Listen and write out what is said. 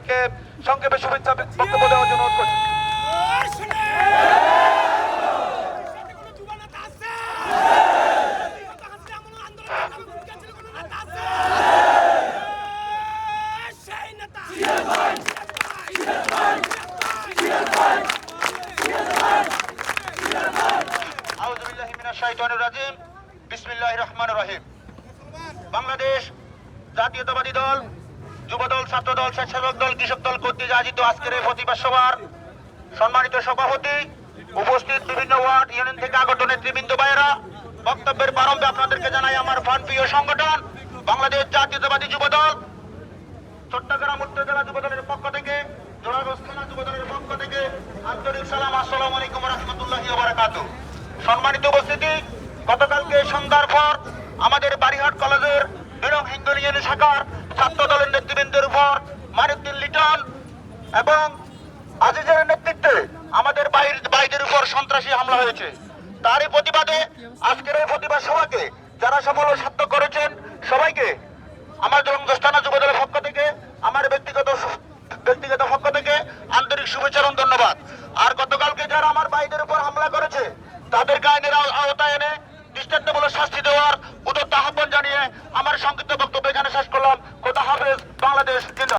ভাইকে সংক্ষেপে শুভেচ্ছা বক্তব্য দেওয়ার জন্য অনুরোধ করছি। আউযু বিল্লাহি মিনাশ শাইতানির রাজিম। বিসমিল্লাহির রহমানির রহিম। বাংলাদেশ জাতীয়তাবাদী দল, যুবদল, ছাত্রদল, স্বেচ্ছাসেবক দল, কৃষক দল কর্তৃক আয়োজিত আজকের এই প্রতিবাদ সভার সম্মানিত সভাপতি, উপস্থিত বিভিন্ন ওয়ার্ড ইউনিয়ন থেকে আগত নেতৃবৃন্দ ভাইয়েরা, বক্তব্যের প্রারম্ভে আপনাদেরকে জানাই আমার প্রাণপ্রিয় সংগঠন বাংলাদেশ জাতীয়তাবাদী যুবদল চট্টগ্রাম উত্তর জেলা যুবদলের পক্ষ থেকে, জোড়াগঞ্জ থানা যুবদলের পক্ষ থেকে আন্তরিক সালাম। আসসালামু আলাইকুম ওয়া রাহমাতুল্লাহি ওয়া বারাকাতুহু। সম্মানিত উপস্থিতি, গতকালকে সন্ধ্যার পর আমাদের বাড়িহাট কলেজের বিরং হিন্দু ইউনিয়ন শাখার ছাত্র দলের নেতৃবৃন্দের উপর মানিউদ্দিন লিটন এবং আজিজের নেতৃত্বে আমাদের ভাইদের উপর সন্ত্রাসী হামলা হয়েছে। তারই প্রতিবাদে আজকের এই প্রতিবাদ সভাকে যারা সফল ও সার্থক করেছেন সবাইকে আমার জোড়াগঞ্জ থানা যুবদলের পক্ষ থেকে, আমার ব্যক্তিগত পক্ষ থেকে আন্তরিক শুভেচ্ছা এবং ধন্যবাদ। আর গতকালকে যারা আমার ভাইদের উপর হামলা করেছে তাদেরকে আইনের আওতায় এনে দৃষ্টান্তমূলক শাস্তি দেওয়ার উদাত্ত আহ্বান জানিয়ে আমার সংক্ষিপ্ত বক্তব্য এখানে শেষ করলাম। খোদা হাফেজ। বাংলাদেশ জিন্দাবাদ।